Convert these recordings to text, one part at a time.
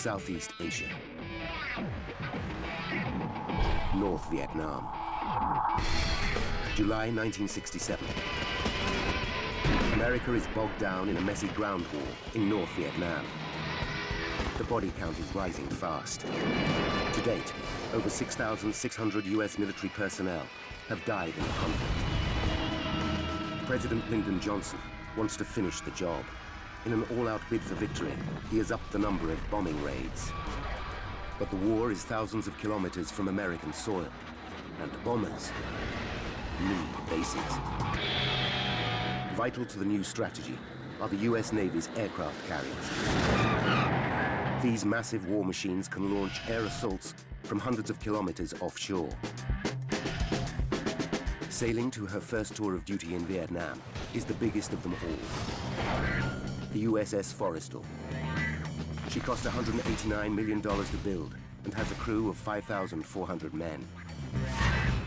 Southeast Asia. North Vietnam. July 1967. America is bogged down in a messy ground war in North Vietnam. The body count is rising fast. To date, over 6,600 US military personnel have died in the conflict. President Lyndon Johnson wants to finish the job. In an all-out bid for victory, he has upped the number of bombing raids. But the war is thousands of kilometers from American soil, and the bombers need bases. Vital to the new strategy are the US Navy's aircraft carriers. These massive war machines can launch air assaults from hundreds of kilometers offshore. Sailing to her first tour of duty in Vietnam is the biggest of them all, the USS Forrestal. She cost $189 million to build and has a crew of 5,400 men.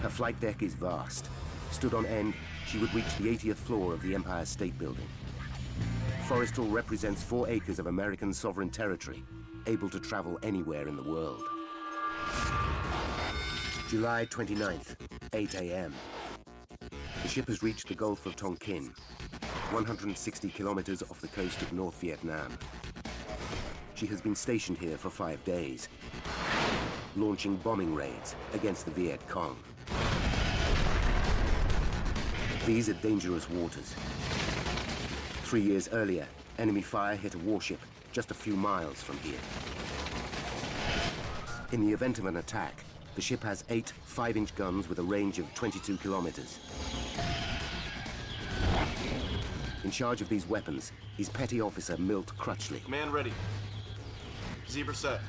Her flight deck is vast. Stood on end, she would reach the 80th floor of the Empire State Building. Forrestal represents 4 acres of American sovereign territory, able to travel anywhere in the world. July 29th, 8 a.m. The ship has reached the Gulf of Tonkin, 160 kilometers off the coast of North Vietnam. She has been stationed here for 5 days, launching bombing raids against the Viet Cong. These are dangerous waters. 3 years earlier, enemy fire hit a warship just a few miles from here. In the event of an attack, the ship has 8 5-inch guns with a range of 22 kilometers. In charge of these weapons is Petty Officer Milt Crutchley. Man ready. Zebra set.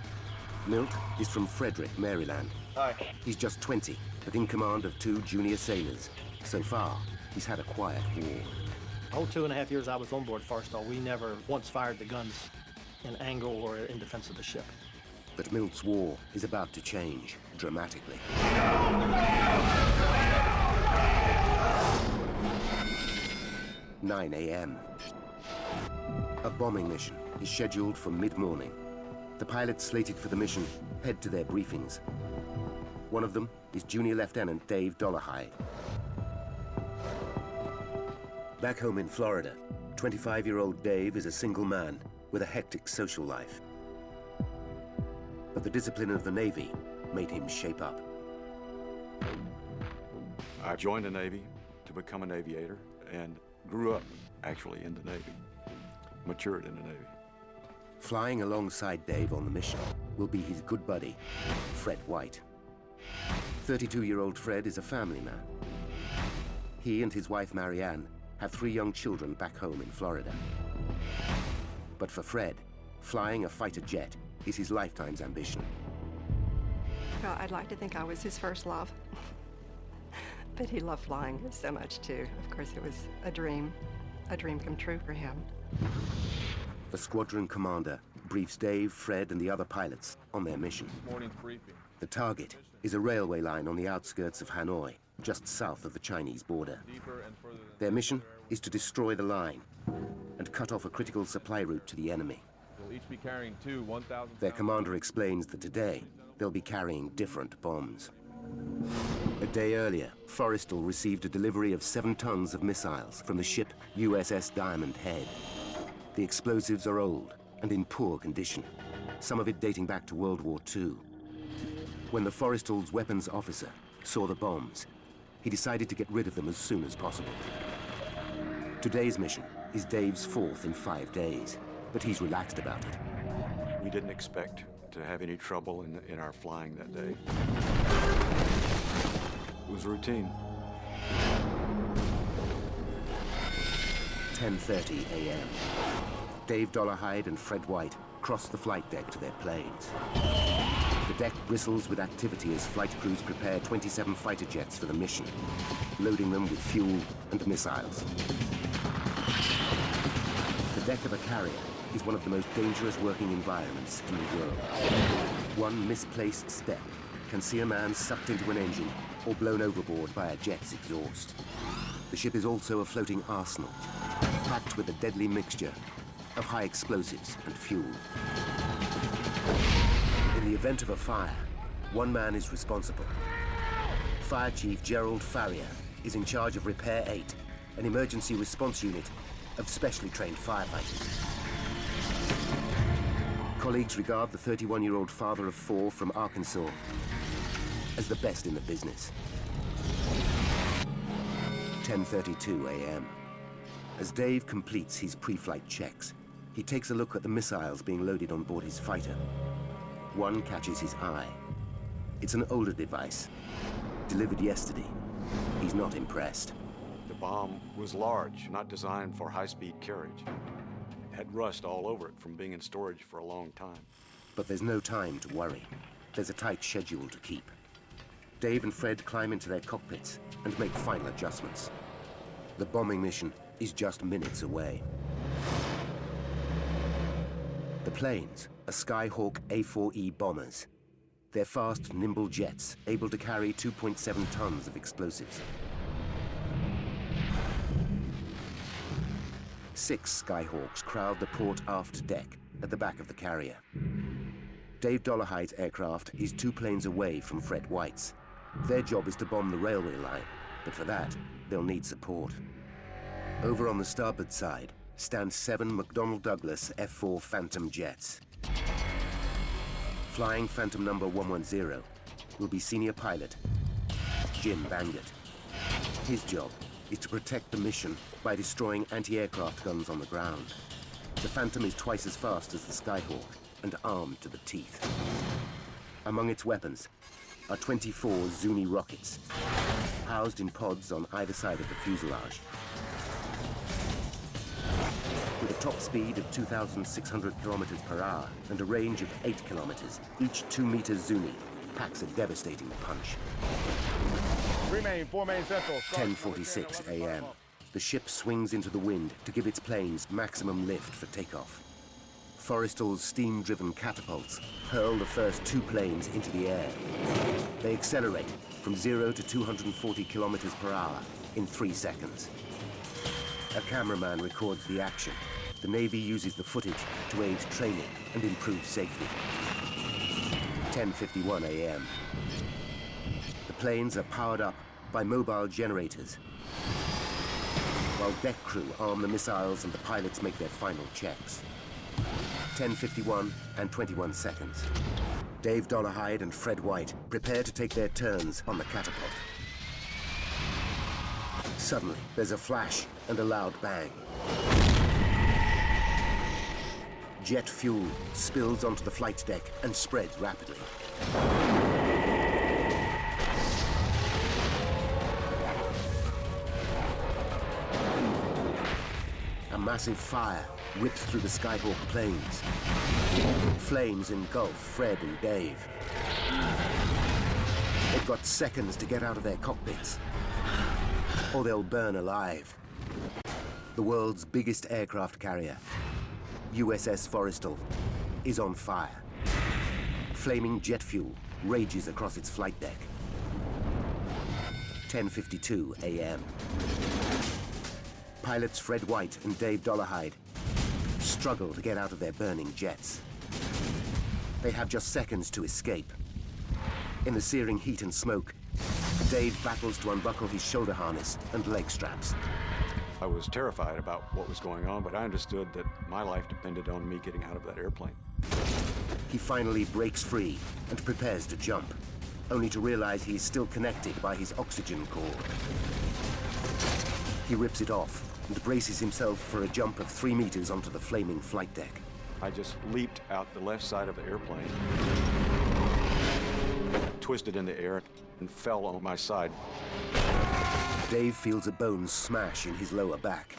Milt is from Frederick, Maryland. Aye. He's just 20, but in command of 2 junior sailors. So far, he's had a quiet war. The whole 2.5 years I was on board Forrestal, we never once fired the guns in angle or in defense of the ship. But Milt's war is about to change dramatically. 9 a.m. A bombing mission is scheduled for mid-morning. The pilots slated for the mission head to their briefings. One of them is Junior Lieutenant Dave Dollarhide. Back home in Florida, 25-year-old Dave is a single man with a hectic social life. But the discipline of the Navy made him shape up. I joined the Navy to become an aviator and grew up actually in the Navy, matured in the Navy. Flying alongside Dave on the mission will be his good buddy, Fred White. 32-year-old Fred is a family man. He and his wife Marianne have 3 young children back home in Florida. But for Fred, flying a fighter jet is his lifetime's ambition. Well, I'd like to think I was his first love. But he loved flying so much too. Of course, it was a dream come true for him. The squadron commander briefs Dave, Fred, and the other pilots on their mission. Morning's briefing. The target is a railway line on the outskirts of Hanoi, just south of the Chinese border. Their mission is to destroy the line and cut off a critical supply route to the enemy. They'll each be carrying 2 1,000. Their commander explains that today they'll be carrying different bombs. A day earlier, Forrestal received a delivery of 7 tons of missiles from the ship USS Diamond Head. The explosives are old and in poor condition, some of it dating back to World War II. When the Forrestal's weapons officer saw the bombs, he decided to get rid of them as soon as possible. Today's mission is Dave's 4th in 5 days, but he's relaxed about it. We didn't expect to have any trouble in our flying that day. It was routine. 10:30 a.m. Dave Dollarhide and Fred White cross the flight deck to their planes. The deck bristles with activity as flight crews prepare 27 fighter jets for the mission, loading them with fuel and missiles. The deck of a carrier is one of the most dangerous working environments in the world. One misplaced step can see a man sucked into an engine or blown overboard by a jet's exhaust. The ship is also a floating arsenal, packed with a deadly mixture of high explosives and fuel. In the event of a fire, one man is responsible. Fire Chief Gerald Farrier is in charge of Repair 8, an emergency response unit of specially trained firefighters. Colleagues regard the 31-year-old father of 4 from Arkansas as the best in the business. 10:32 a.m. As Dave completes his pre-flight checks, he takes a look at the missiles being loaded on board his fighter. One catches his eye. It's an older device, delivered yesterday. He's not impressed. The bomb was large, not designed for high-speed carriage. It had rust all over it from being in storage for a long time. But there's no time to worry. There's a tight schedule to keep. Dave and Fred climb into their cockpits and make final adjustments. The bombing mission is just minutes away. The planes are Skyhawk A4E bombers. They're fast, nimble jets, able to carry 2.7 tons of explosives. 6 Skyhawks crowd the port aft deck at the back of the carrier. Dave Dollarhide's aircraft is 2 planes away from Fred White's. Their job is to bomb the railway line, but for that, they'll need support. Over on the starboard side stand 7 McDonnell Douglas F-4 Phantom jets. Flying Phantom number 110 will be senior pilot Jim Bangert. His job is to protect the mission by destroying anti-aircraft guns on the ground. The Phantom is twice as fast as the Skyhawk and armed to the teeth. Among its weapons are 24 Zuni rockets, housed in pods on either side of the fuselage. With a top speed of 2,600 kilometers per hour and a range of 8 kilometers, each 2-meter Zuni packs a devastating punch. Remain, 4 main central. 10:46 a.m. The ship swings into the wind to give its planes maximum lift for takeoff. Forrestal's steam-driven catapults hurl the first 2 planes into the air. They accelerate from 0 to 240 kilometers per hour in 3 seconds. A cameraman records the action. The Navy uses the footage to aid training and improve safety. 10:51 a.m. The planes are powered up by mobile generators, while deck crew arm the missiles and the pilots make their final checks. 10:51 and 21 seconds. Dave Dollarhide and Fred White prepare to take their turns on the catapult. Suddenly, there's a flash and a loud bang. Jet fuel spills onto the flight deck and spreads rapidly. A massive fire rips through the Skyhawk planes. Flames engulf Fred and Dave. They've got seconds to get out of their cockpits, or they'll burn alive. The world's biggest aircraft carrier, USS Forrestal, is on fire. Flaming jet fuel rages across its flight deck. 10:52 a.m. Pilots Fred White and Dave Dollarhide struggle to get out of their burning jets. They have just seconds to escape. In the searing heat and smoke, Dave battles to unbuckle his shoulder harness and leg straps. I was terrified about what was going on, but I understood that my life depended on me getting out of that airplane. He finally breaks free and prepares to jump, only to realize he is still connected by his oxygen cord. He rips it off and braces himself for a jump of 3 meters onto the flaming flight deck. I just leaped out the left side of the airplane, twisted in the air, and fell on my side. Dave feels a bone smash in his lower back.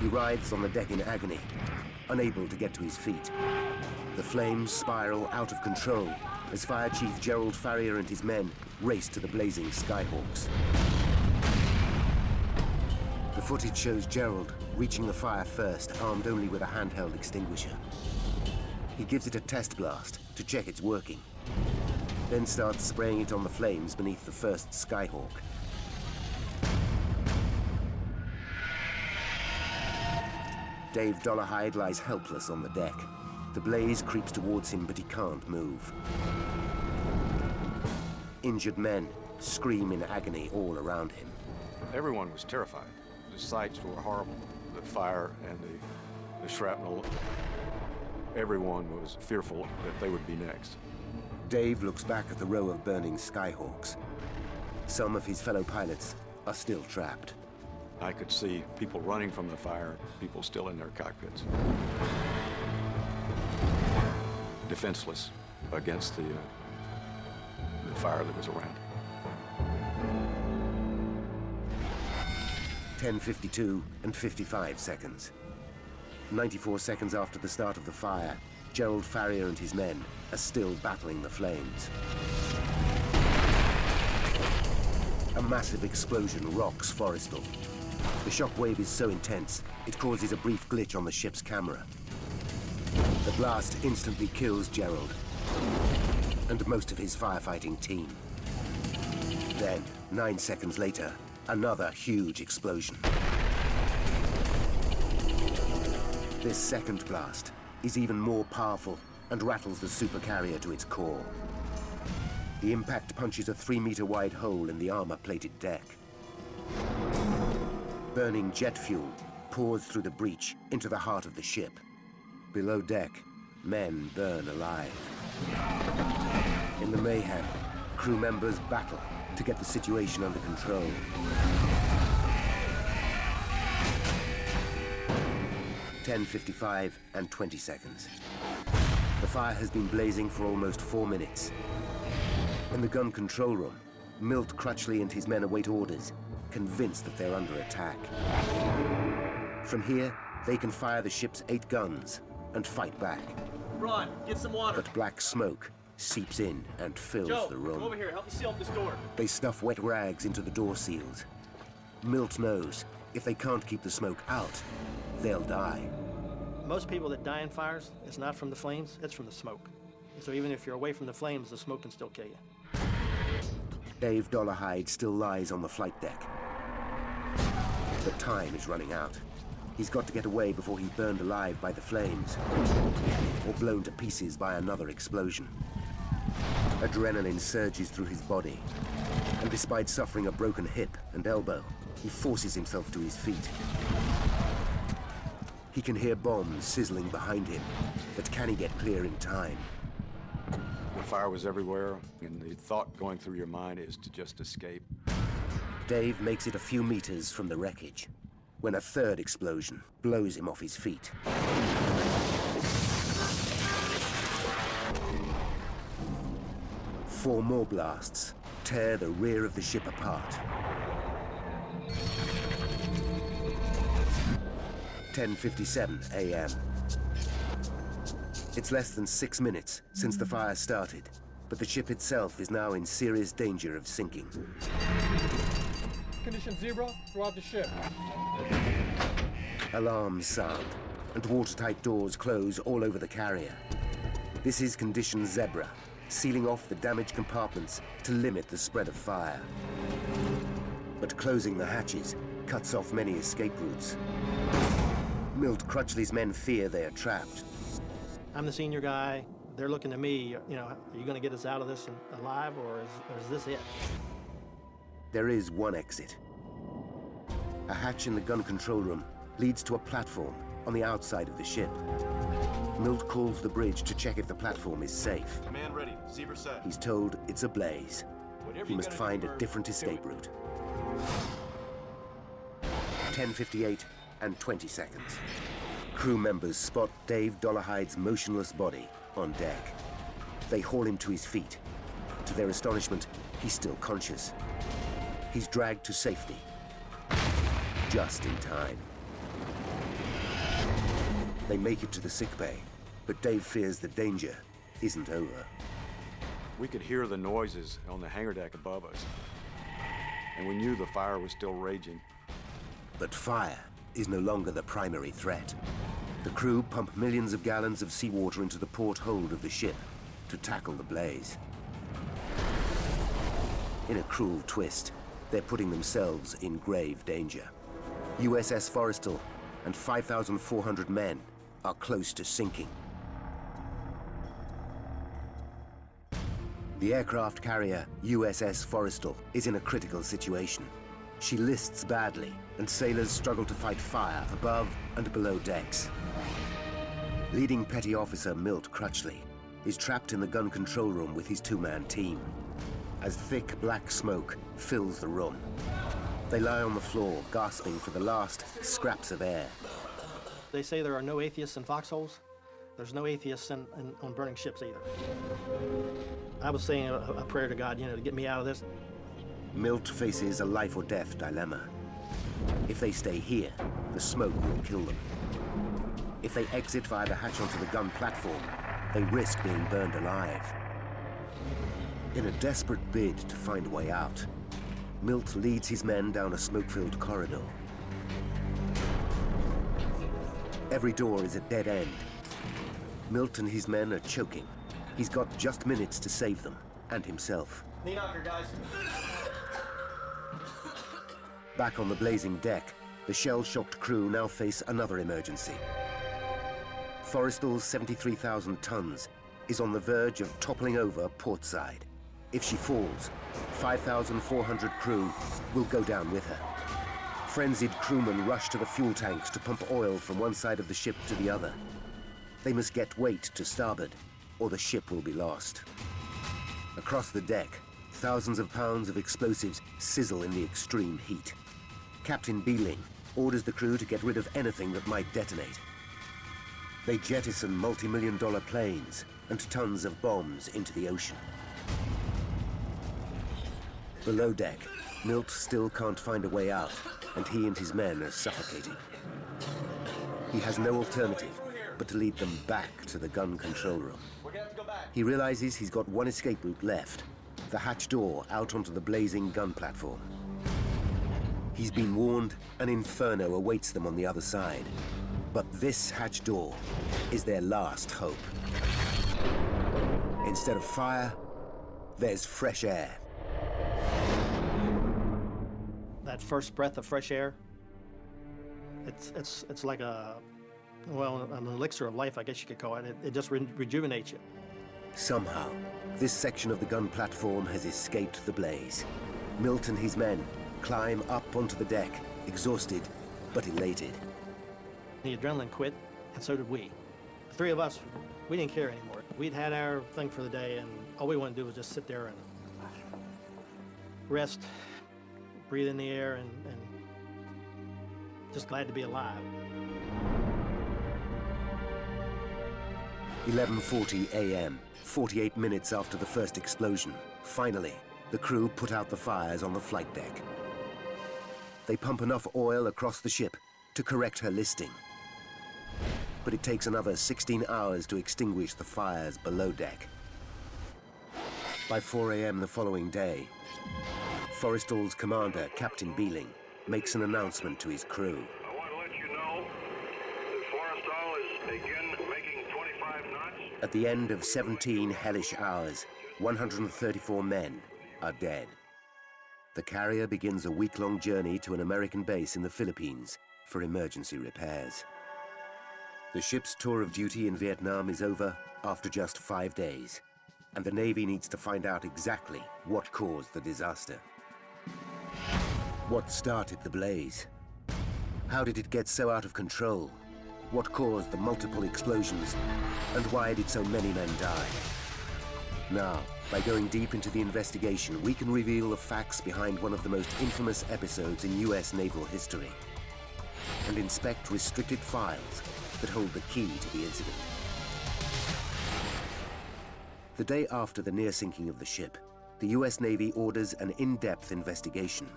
He writhes on the deck in agony, unable to get to his feet. The flames spiral out of control as Fire Chief Gerald Farrier and his men race to the blazing Skyhawks. The footage shows Gerald reaching the fire first, armed only with a handheld extinguisher. He gives it a test blast to check it's working, then starts spraying it on the flames beneath the first Skyhawk. Dave Dollarhide lies helpless on the deck. The blaze creeps towards him, but he can't move. Injured men scream in agony all around him. Everyone was terrified. The sights were horrible. The fire and the shrapnel. Everyone was fearful that they would be next. Dave looks back at the row of burning Skyhawks. Some of his fellow pilots are still trapped. I could see people running from the fire, people still in their cockpits. Defenseless against the fire that was around. 10:52 and 55 seconds. 94 seconds after the start of the fire, Gerald Farrier and his men are still battling the flames. A massive explosion rocks Forrestal. The shockwave is so intense, it causes a brief glitch on the ship's camera. The blast instantly kills Gerald and most of his firefighting team. Then, 9 seconds later, another huge explosion. This second blast is even more powerful and rattles the supercarrier to its core. The impact punches a 3-meter-wide hole in the armor-plated deck. Burning jet fuel pours through the breach into the heart of the ship. Below deck, men burn alive. In the mayhem, crew members battle to get the situation under control. (10:55 and 20 seconds). The fire has been blazing for almost 4 minutes. In the gun control room, Milt Crutchley and his men await orders, convinced that they're under attack. From here, they can fire the ship's 8 guns and fight back. Ron, get some water. But black smoke seeps in and fills Joe, the room. come over here. Help me seal up this door. They stuff wet rags into the door seals. Milt knows if they can't keep the smoke out, they'll die. Most people that die in fires, it's not from the flames, it's from the smoke. So even if you're away from the flames, the smoke can still kill you. Dave Dollarhide still lies on the flight deck. But time is running out. He's got to get away before he's burned alive by the flames, or blown to pieces by another explosion. Adrenaline surges through his body, and despite suffering a broken hip and elbow, he forces himself to his feet. He can hear bombs sizzling behind him, but can he get clear in time? The fire was everywhere, and the thought going through your mind is to just escape. Dave makes it a few meters from the wreckage, when a third explosion blows him off his feet. Four more blasts tear the rear of the ship apart. 10:57 a.m. It's less than 6 minutes since the fire started, but the ship itself is now in serious danger of sinking. Condition zebra throughout the ship. Alarms sound, and watertight doors close all over the carrier. This is condition zebra, sealing off the damaged compartments to limit the spread of fire. But closing the hatches cuts off many escape routes. Milt Crutchley's men fear they are trapped. I'm the senior guy. They're looking to me, you know, are you going to get us out of this alive, or is this it? There is one exit. A hatch in the gun control room leads to a platform on the outside of the ship. Milt calls the bridge to check if the platform is safe. Command ready. Zebra set. He's told it's ablaze. Whatever He you must gotta find do, a Bird, different do escape it. route. 10:58 and 20 seconds. Crew members spot Dave Dollarhide's motionless body on deck. They haul him to his feet. To their astonishment, he's still conscious. He's dragged to safety. Just in time. They make it to the sickbay, but Dave fears the danger isn't over. We could hear the noises on the hangar deck above us, and we knew the fire was still raging. But fire is no longer the primary threat. The crew pump millions of gallons of seawater into the port hold of the ship to tackle the blaze. In a cruel twist, they're putting themselves in grave danger. USS Forrestal and 5,400 men are close to sinking. The aircraft carrier USS Forrestal is in a critical situation. She lists badly, and sailors struggle to fight fire above and below decks. Leading Petty Officer Milt Crutchley is trapped in the gun control room with his two-man team, as thick black smoke fills the room. They lie on the floor, gasping for the last scraps of air. They say there are no atheists in foxholes. There's no atheists on burning ships either. I was saying a prayer to God, to get me out of this. Milt faces a life or death dilemma. If they stay here, the smoke will kill them. If they exit via the hatch onto the gun platform, they risk being burned alive. In a desperate bid to find a way out, Milt leads his men down a smoke-filled corridor. Every door is a dead end. Milt and his men are choking. He's got just minutes to save them, and himself. Knee knocker, guys. Back on the blazing deck, the shell-shocked crew now face another emergency. Forrestal's 73,000 tons is on the verge of toppling over portside. If she falls, 5,400 crew will go down with her. Frenzied crewmen rush to the fuel tanks to pump oil from one side of the ship to the other. They must get weight to starboard, or the ship will be lost. Across the deck, thousands of pounds of explosives sizzle in the extreme heat. Captain Beeling orders the crew to get rid of anything that might detonate. They jettison multi-million-dollar planes and tons of bombs into the ocean. Below deck, Milt still can't find a way out, and he and his men are suffocating. He has no alternative but to lead them back to the gun control room. He realizes he's got one escape route left, the hatch door out onto the blazing gun platform. He's been warned an inferno awaits them on the other side, but this hatch door is their last hope. Instead of fire, there's fresh air. That first breath of fresh air, it's like an elixir of life, I guess you could call it. It just rejuvenates you. Somehow, this section of the gun platform has escaped the blaze. Milt and his men climb up onto the deck, exhausted but elated. The adrenaline quit, and so did we. The three of us, we didn't care anymore. We'd had our thing for the day, and all we wanted to do was just sit there and rest, breathe in the air, and just glad to be alive. 11:40 a.m., 48 minutes after the first explosion. Finally, the crew put out the fires on the flight deck. They pump enough oil across the ship to correct her listing. But it takes another 16 hours to extinguish the fires below deck. By 4 a.m. the following day, Forrestal's commander, Captain Beeling, makes an announcement to his crew. I want to let you know that Forrestal is again making 25 knots. At the end of 17 hellish hours, 134 men are dead. The carrier begins a week-long journey to an American base in the Philippines for emergency repairs. The ship's tour of duty in Vietnam is over after just 5 days, and the Navy needs to find out exactly what caused the disaster. What started the blaze? How did it get so out of control? What caused the multiple explosions? And why did so many men die? Now, by going deep into the investigation, we can reveal the facts behind one of the most infamous episodes in US naval history, and inspect restricted files that hold the key to the incident. The day after the near sinking of the ship, the US Navy orders an in-depth investigation.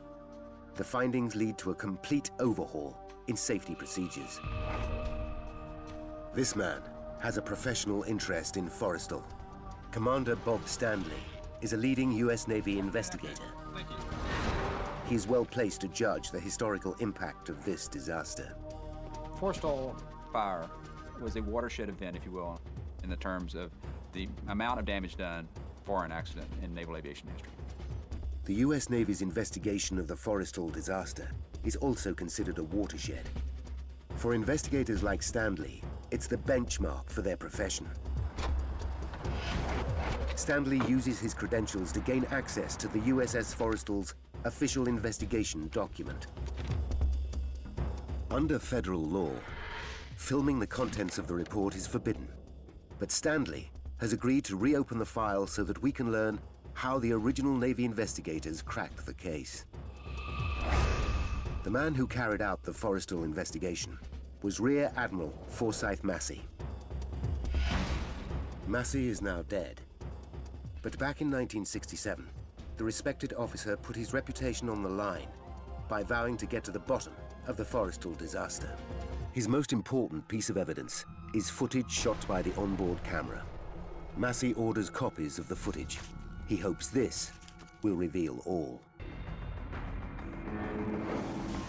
The findings lead to a complete overhaul in safety procedures. This man has a professional interest in Forrestal. Commander Bob Stanley is a leading US Navy investigator. Thank you. He's well placed to judge the historical impact of this disaster. Forrestal fire was a watershed event, if you will, in the terms of the amount of damage done for an accident in naval aviation history. The US Navy's investigation of the Forrestal disaster is also considered a watershed. For investigators like Stanley, it's the benchmark for their profession. Stanley uses his credentials to gain access to the USS Forrestal's official investigation document. Under federal law, filming the contents of the report is forbidden. But Stanley has agreed to reopen the file so that we can learn how the original Navy investigators cracked the case. The man who carried out the Forrestal investigation was Rear Admiral Forsyth Massey. Massey is now dead. But back in 1967, the respected officer put his reputation on the line by vowing to get to the bottom of the Forrestal disaster. His most important piece of evidence is footage shot by the onboard camera. Massey orders copies of the footage. He hopes this will reveal all.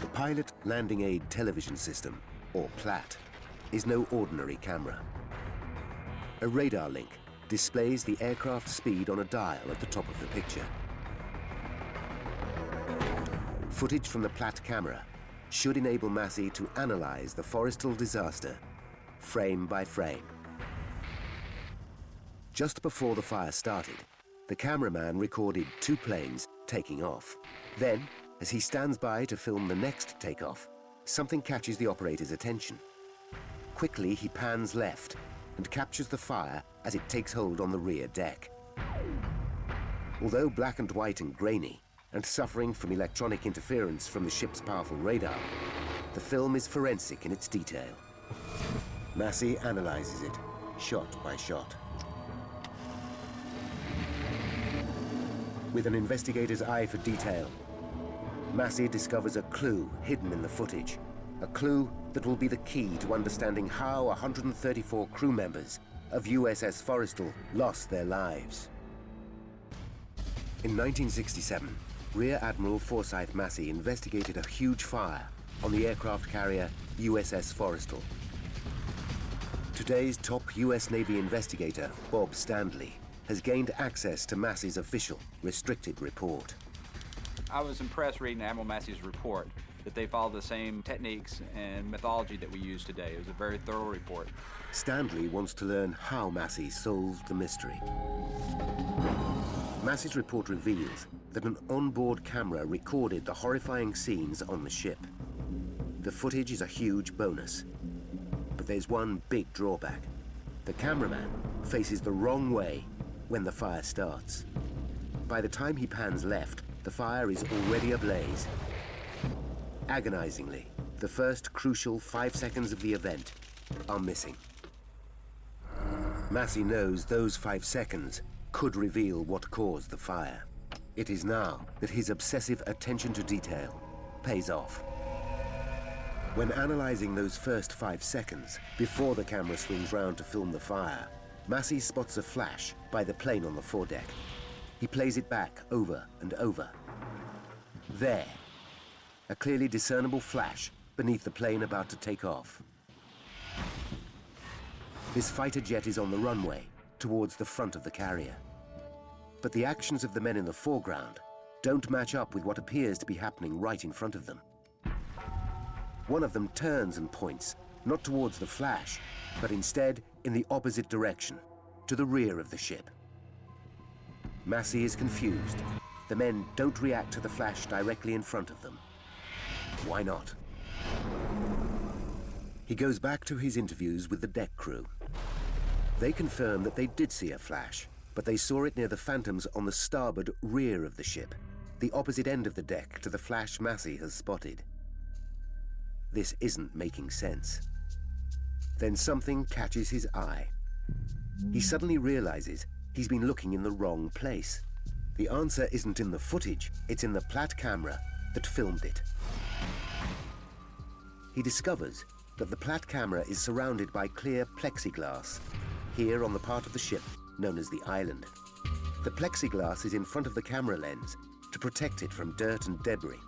The Pilot Landing Aid Television System, or PLAT, is no ordinary camera. A radar link displays the aircraft speed on a dial at the top of the picture. Footage from the PLAT camera should enable Massey to analyze the Forrestal disaster frame by frame. Just before the fire started, the cameraman recorded 2 planes taking off. Then, as he stands by to film the next takeoff, something catches the operator's attention. Quickly, he pans left and captures the fire as it takes hold on the rear deck. Although black and white and grainy, and suffering from electronic interference from the ship's powerful radar, the film is forensic in its detail. Massey analyzes it, shot by shot. With an investigator's eye for detail, Massey discovers a clue hidden in the footage, a clue that will be the key to understanding how 134 crew members of USS Forrestal lost their lives. In 1967, Rear Admiral Forsyth Massey investigated a huge fire on the aircraft carrier USS Forrestal. Today's top US Navy investigator, Bob Stanley, has gained access to Massey's official, restricted report. I was impressed reading Admiral Massey's report that they followed the same techniques and methodology that we use today. It was a very thorough report. Stanley wants to learn how Massey solved the mystery. Massey's report reveals that an onboard camera recorded the horrifying scenes on the ship. The footage is a huge bonus, but there's one big drawback. The cameraman faces the wrong way when the fire starts. By the time he pans left, the fire is already ablaze. Agonizingly, the first crucial 5 seconds of the event are missing. Massey knows those 5 seconds could reveal what caused the fire. It is now that his obsessive attention to detail pays off. When analyzing those first 5 seconds, before the camera swings round to film the fire, Massey spots a flash by the plane on the foredeck. He plays it back over and over. There, a clearly discernible flash beneath the plane about to take off. This fighter jet is on the runway towards the front of the carrier. But the actions of the men in the foreground don't match up with what appears to be happening right in front of them. One of them turns and points, not towards the flash, but instead in the opposite direction, to the rear of the ship. Massey is confused. The men don't react to the flash directly in front of them. Why not? He goes back to his interviews with the deck crew. They confirm that they did see a flash, but they saw it near the phantoms on the starboard rear of the ship, the opposite end of the deck to the flash Massey has spotted. This isn't making sense. Then something catches his eye. He suddenly realizes he's been looking in the wrong place. The answer isn't in the footage, it's in the PLAT camera that filmed it. He discovers that the PLAT camera is surrounded by clear plexiglass, here on the part of the ship known as the island. The plexiglass is in front of the camera lens to protect it from dirt and debris.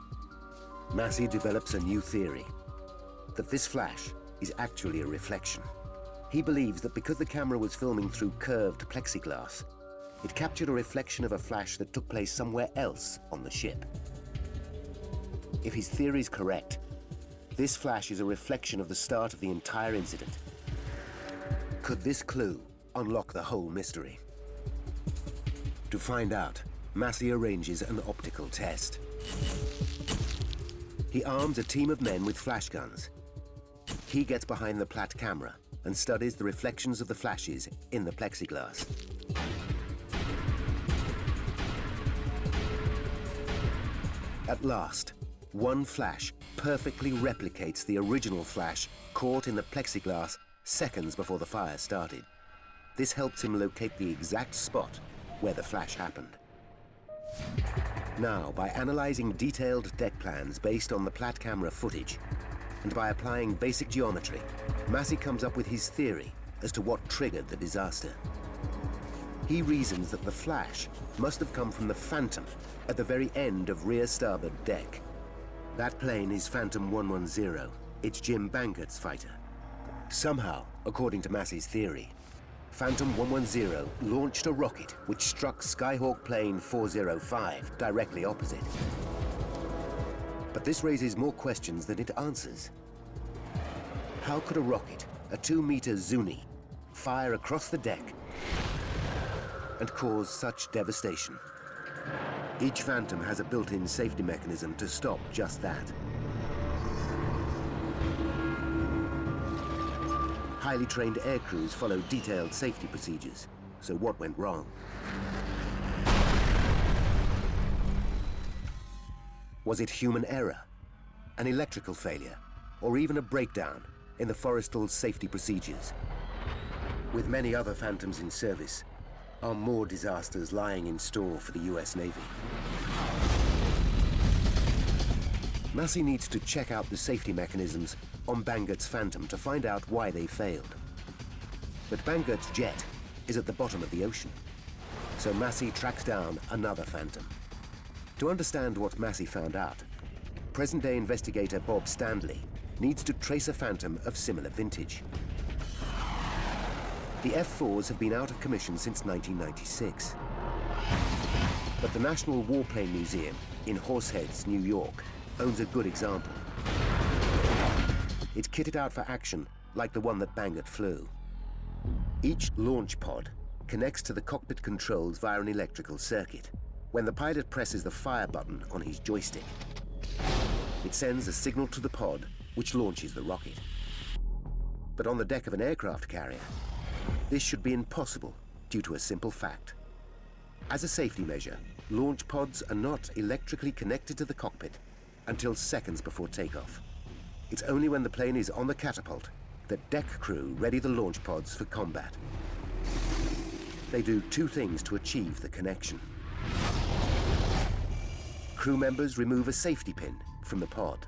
Massey develops a new theory, that this flash is actually a reflection. He believes that because the camera was filming through curved plexiglass, it captured a reflection of a flash that took place somewhere else on the ship. If his theory is correct, This flash is a reflection of the start of the entire incident. Could this clue unlock the whole mystery? To find out, Massey arranges an optical test. He arms a team of men with flash guns. He gets behind the Platt camera and studies the reflections of the flashes in the plexiglass. At last, one flash perfectly replicates the original flash caught in the plexiglass seconds before the fire started. This helps him locate the exact spot where the flash happened. Now, by analyzing detailed deck plans based on the Platt camera footage, and by applying basic geometry, Massey comes up with his theory as to what triggered the disaster. He reasons that the flash must have come from the Phantom at the very end of rear starboard deck. That plane is Phantom 110. It's Jim Bangert's fighter. Somehow, according to Massey's theory, Phantom 110 launched a rocket which struck Skyhawk plane 405 directly opposite. But this raises more questions than it answers. How could a rocket, a 2-meter Zuni, fire across the deck and cause such devastation? Each Phantom has a built-in safety mechanism to stop just that. Highly trained air crews follow detailed safety procedures. So what went wrong? Was it human error, an electrical failure, or even a breakdown in the Forrestal's safety procedures? With many other Phantoms in service, are more disasters lying in store for the US Navy? Massey needs to check out the safety mechanisms on Bangert's Phantom to find out why they failed. But Bangert's jet is at the bottom of the ocean, so Massey tracks down another Phantom. To understand what Massey found out, present-day investigator Bob Stanley needs to trace a Phantom of similar vintage. The F-4s have been out of commission since 1996. But the National Warplane Museum in Horseheads, New York, owns a good example. It's kitted out for action like the one that Bangert flew. Each launch pod connects to the cockpit controls via an electrical circuit. When the pilot presses the fire button on his joystick, it sends a signal to the pod which launches the rocket. But on the deck of an aircraft carrier, this should be impossible due to a simple fact. As a safety measure, launch pods are not electrically connected to the cockpit until seconds before takeoff. It's only when the plane is on the catapult that deck crew ready the launch pods for combat. They do two things to achieve the connection. Crew members remove a safety pin from the pod,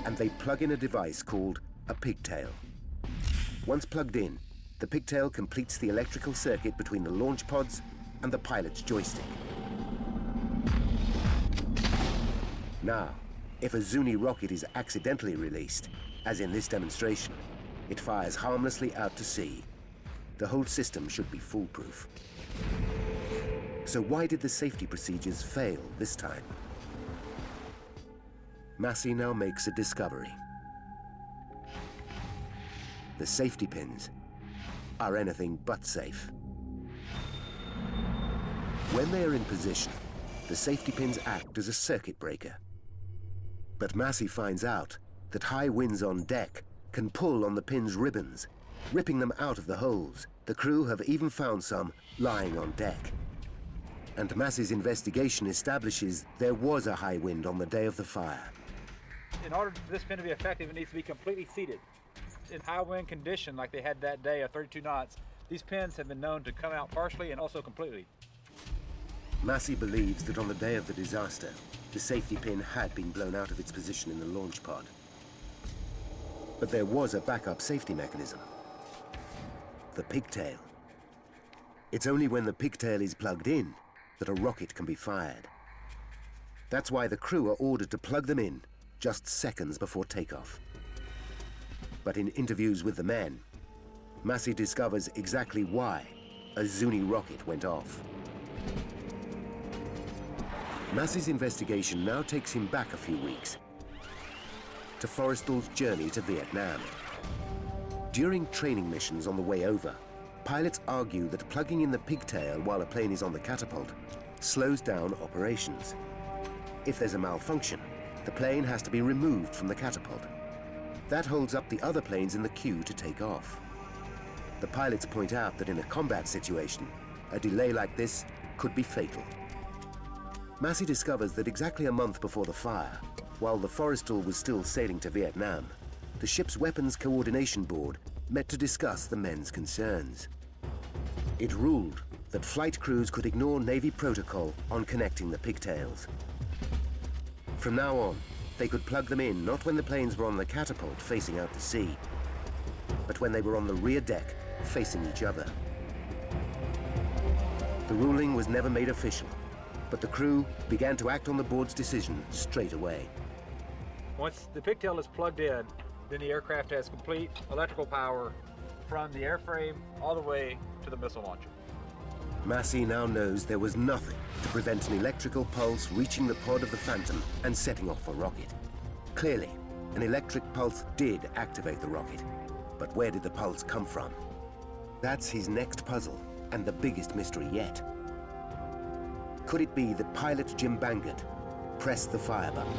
and they plug in a device called a pigtail. Once plugged in, the pigtail completes the electrical circuit between the launch pods and the pilot's joystick. Now, if a Zuni rocket is accidentally released, as in this demonstration, it fires harmlessly out to sea. The whole system should be foolproof. So why did the safety procedures fail this time? Massey now makes a discovery. The safety pins are anything but safe. When they are in position, the safety pins act as a circuit breaker. But Massey finds out that high winds on deck can pull on the pin's ribbons, ripping them out of the holes. The crew have even found some lying on deck. And Massey's investigation establishes there was a high wind on the day of the fire. In order for this pin to be effective, it needs to be completely seated. In high wind condition like they had that day of 32 knots, these pins have been known to come out partially and also completely. Massey believes that on the day of the disaster, the safety pin had been blown out of its position in the launch pod. But there was a backup safety mechanism. The pigtail. It's only when the pigtail is plugged in that a rocket can be fired. That's why the crew are ordered to plug them in just seconds before takeoff. But in interviews with the men, Massey discovers exactly why a Zuni rocket went off. Massey's investigation now takes him back a few weeks. to Forrestal's journey to Vietnam. During training missions on the way over, pilots argue that plugging in the pigtail while a plane is on the catapult slows down operations. If there's a malfunction, the plane has to be removed from the catapult. That holds up the other planes in the queue to take off. The pilots point out that in a combat situation, a delay like this could be fatal. Massey discovers that exactly a month before the fire, while the Forrestal was still sailing to Vietnam, the ship's weapons coordination board met to discuss the men's concerns. It ruled that flight crews could ignore Navy protocol on connecting the pigtails. From now on, they could plug them in not when the planes were on the catapult facing out to sea, but when they were on the rear deck facing each other. The ruling was never made official, but the crew began to act on the board's decision straight away. Once the pigtail is plugged in, then the aircraft has complete electrical power from the airframe all the way to the missile launcher. Massey now knows there was nothing to prevent an electrical pulse reaching the pod of the Phantom and setting off a rocket. Clearly, an electric pulse did activate the rocket, but where did the pulse come from? That's his next puzzle, and the biggest mystery yet. Could it be that pilot Jim Bangert pressed the fire button?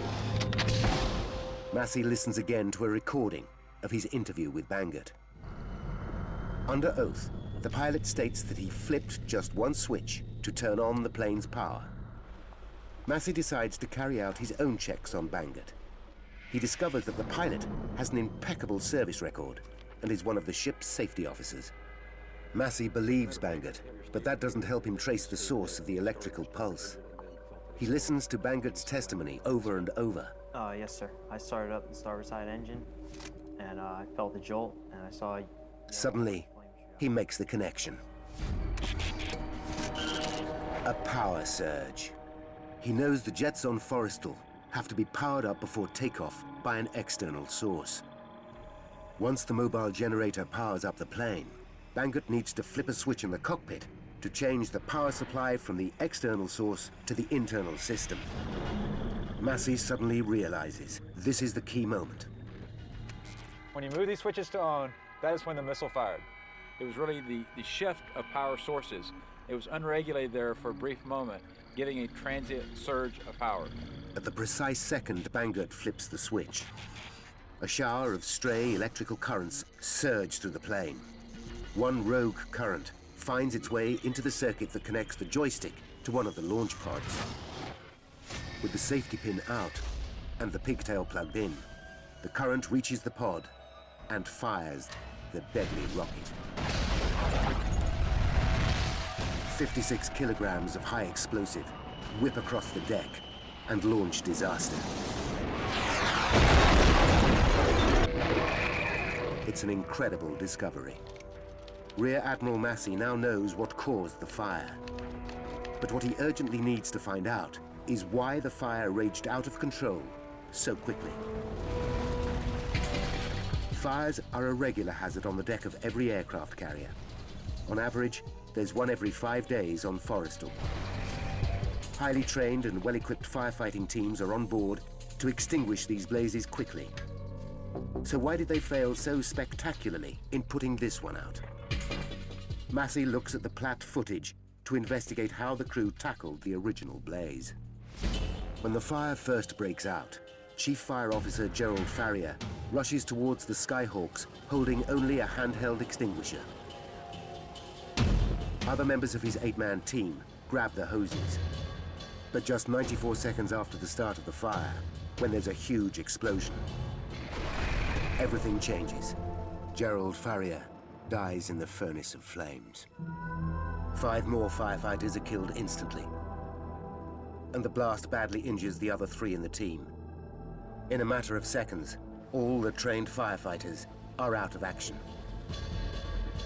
Massey listens again to a recording of his interview with Bangert. Under oath, the pilot states that he flipped just one switch to turn on the plane's power. Massey decides to carry out his own checks on Bangert. He discovers that the pilot has an impeccable service record and is one of the ship's safety officers. Massey believes Bangert, but that doesn't help him trace the source of the electrical pulse. He listens to Bangert's testimony over and over. Yes, sir. I started up the starboard side engine, and I felt the jolt, and I saw... Suddenly, he makes the connection. A power surge. He knows the jets on Forrestal have to be powered up before takeoff by an external source. Once the mobile generator powers up the plane, Bangert needs to flip a switch in the cockpit to change the power supply from the external source to the internal system. Massey suddenly realizes this is the key moment. When you move these switches to on, that is when the missile fired. It was really the shift of power sources. It was unregulated there for a brief moment, giving a transient surge of power. At the precise second Bangert flips the switch, a shower of stray electrical currents surge through the plane. One rogue current finds its way into the circuit that connects the joystick to one of the launch pods. With the safety pin out and the pigtail plugged in, the current reaches the pod and fires the deadly rocket. 56 kilograms of high explosive whip across the deck and launch disaster. It's an incredible discovery. Rear Admiral Massey now knows what caused the fire. But what he urgently needs to find out is why the fire raged out of control so quickly. Fires are a regular hazard on the deck of every aircraft carrier. On average, there's one every 5 days on Forrestal. Highly trained and well-equipped firefighting teams are on board to extinguish these blazes quickly. So why did they fail so spectacularly in putting this one out? Massey looks at the Platt footage to investigate how the crew tackled the original blaze. When the fire first breaks out, Chief Fire Officer Gerald Farrier rushes towards the Skyhawks holding only a handheld extinguisher. Other members of his 8-man team grab the hoses. But just 94 seconds after the start of the fire, when there's a huge explosion, everything changes. Gerald Farrier dies in the furnace of flames. 5 more firefighters are killed instantly, and the blast badly injures the other 3 in the team. In a matter of seconds, all the trained firefighters are out of action.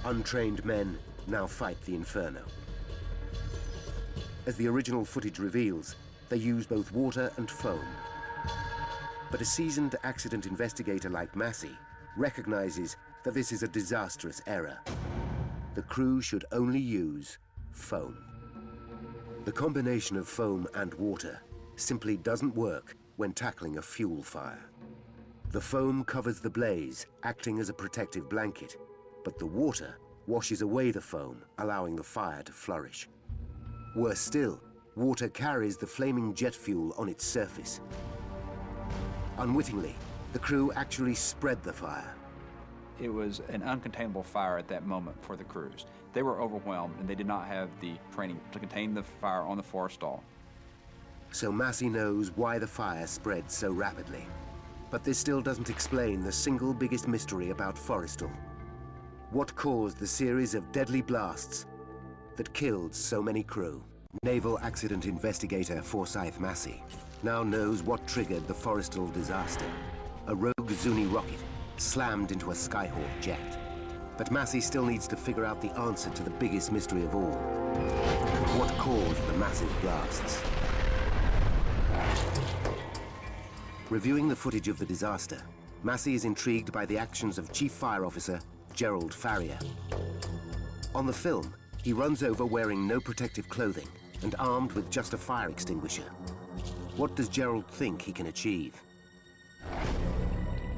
Untrained men now fight the inferno. As the original footage reveals, they use both water and foam. But a seasoned accident investigator like Massey recognizes that this is a disastrous error. The crew should only use foam. The combination of foam and water simply doesn't work when tackling a fuel fire. The foam covers the blaze, acting as a protective blanket, but the water washes away the foam, allowing the fire to flourish. Worse still, water carries the flaming jet fuel on its surface. Unwittingly, the crew actually spread the fire. It was an uncontainable fire at that moment for the crews. They were overwhelmed, and they did not have the training to contain the fire on the Forrestal. So Massey knows why the fire spread so rapidly. But this still doesn't explain the single biggest mystery about Forrestal. What caused the series of deadly blasts that killed so many crew? Naval accident investigator Forsyth Massey now knows what triggered the Forrestal disaster. A rogue Zuni rocket slammed into a Skyhawk jet. But Massey still needs to figure out the answer to the biggest mystery of all. What caused the massive blasts? Reviewing the footage of the disaster, Massey is intrigued by the actions of Chief Fire Officer Gerald Farrier. On the film, he runs over wearing no protective clothing and armed with just a fire extinguisher. What does Gerald think he can achieve?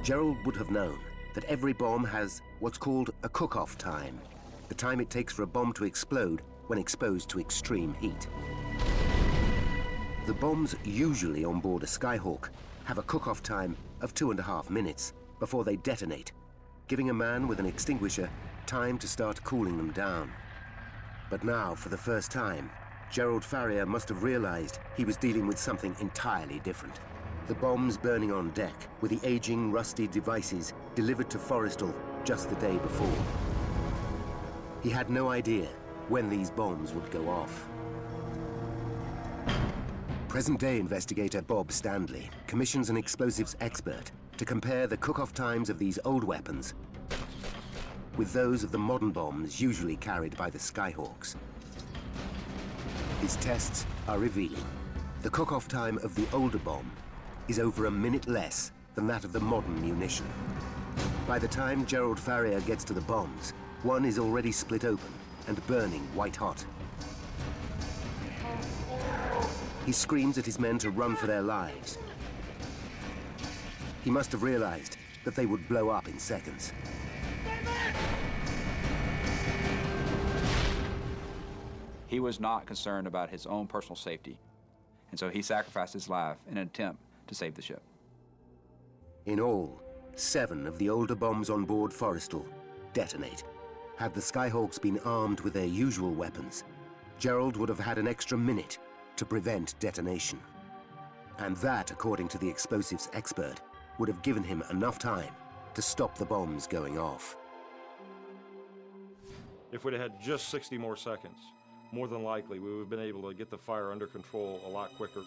Gerald would have known that every bomb has what's called a cook-off time, the time it takes for a bomb to explode when exposed to extreme heat. The bombs usually on board a Skyhawk have a cook-off time of 2.5 minutes before they detonate, giving a man with an extinguisher time to start cooling them down. But now, for the first time, Gerald Farrier must have realized he was dealing with something entirely different. The bombs burning on deck were the aging, rusty devices delivered to Forrestal just the day before. He had no idea when these bombs would go off. Present-day investigator Bob Standley commissions an explosives expert to compare the cook-off times of these old weapons with those of the modern bombs usually carried by the Skyhawks. His tests are revealing. The cook-off time of the older bomb is over a minute less than that of the modern munition. By the time Gerald Farrier gets to the bombs, one is already split open and burning white-hot. He screams at his men to run for their lives. He must have realized that they would blow up in seconds. He was not concerned about his own personal safety, and so he sacrificed his life in an attempt to save the ship. In all, 7 of the older bombs on board Forrestal detonate. Had the Skyhawks been armed with their usual weapons, Gerald would have had an extra minute to prevent detonation. And that, according to the explosives expert, would have given him enough time to stop the bombs going off. If we'd had just 60 more seconds, more than likely we would have been able to get the fire under control a lot quicker,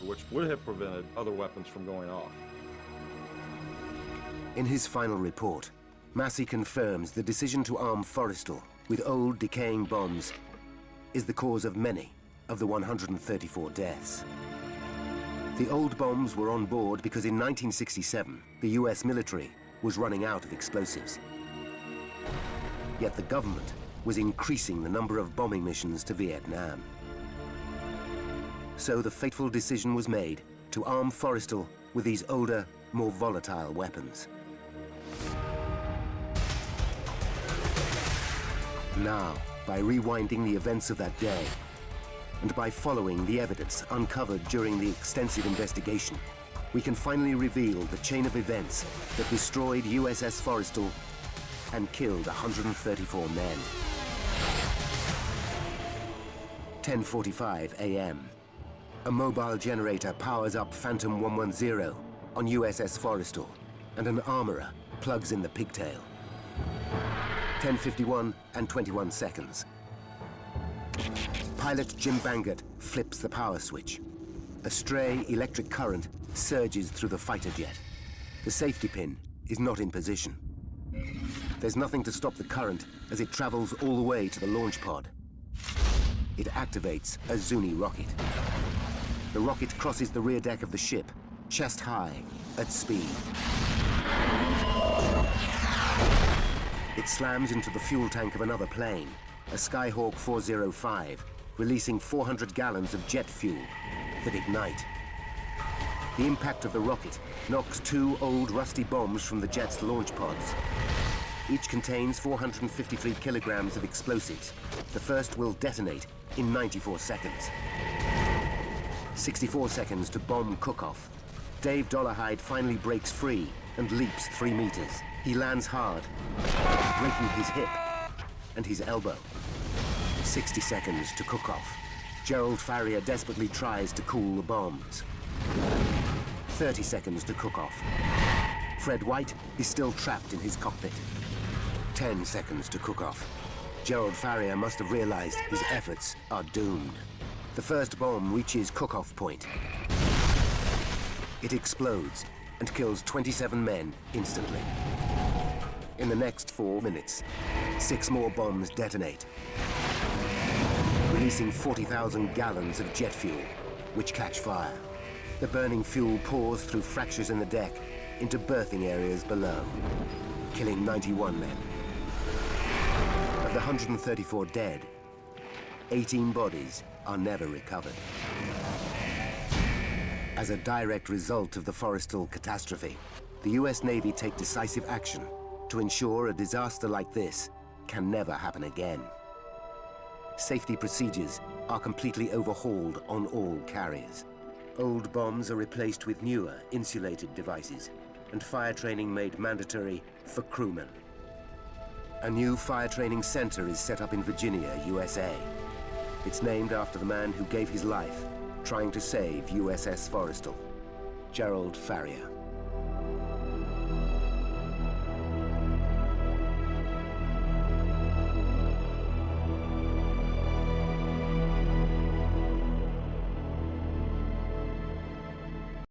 which would have prevented other weapons from going off. In his final report, Massey confirms the decision to arm Forrestal with old, decaying bombs is the cause of many of the 134 deaths. The old bombs were on board because in 1967, the US military was running out of explosives. Yet the government was increasing the number of bombing missions to Vietnam. So the fateful decision was made to arm Forrestal with these older, more volatile weapons. Now, by rewinding the events of that day, and by following the evidence uncovered during the extensive investigation, we can finally reveal the chain of events that destroyed USS Forrestal and killed 134 men. 10:45 a.m. A mobile generator powers up Phantom 110 on USS Forrestal, and an armorer plugs in the pigtail. 10:51 and 21 seconds. Pilot Jim Bangert flips the power switch. A stray electric current surges through the fighter jet. The safety pin is not in position. There's nothing to stop the current as it travels all the way to the launch pod. It activates a Zuni rocket. The rocket crosses the rear deck of the ship, chest high, at speed. It slams into the fuel tank of another plane, a Skyhawk 405, releasing 400 gallons of jet fuel that ignite. The impact of the rocket knocks 2 old rusty bombs from the jet's launch pods. Each contains 453 kilograms of explosives. The first will detonate in 94 seconds. 64 seconds to bomb cook-off. Dave Dollarhide finally breaks free and leaps 3 meters. He lands hard, breaking his hip and his elbow. 60 seconds to cook off. Gerald Farrier desperately tries to cool the bombs. 30 seconds to cook off. Fred White is still trapped in his cockpit. 10 seconds to cook off. Gerald Farrier must have realized his efforts are doomed. The first bomb reaches cook-off point. It explodes and kills 27 men instantly. In the next 4 minutes, 6 more bombs detonate, releasing 40,000 gallons of jet fuel, which catch fire. The burning fuel pours through fractures in the deck into berthing areas below, killing 91 men. Of the 134 dead, 18 bodies are never recovered. As a direct result of the Forrestal catastrophe, the US Navy take decisive action to ensure a disaster like this can never happen again. Safety procedures are completely overhauled on all carriers. Old bombs are replaced with newer, insulated devices, and fire training made mandatory for crewmen. A new fire training center is set up in Virginia, USA. It's named after the man who gave his life trying to save USS Forrestal, Gerald Farrier.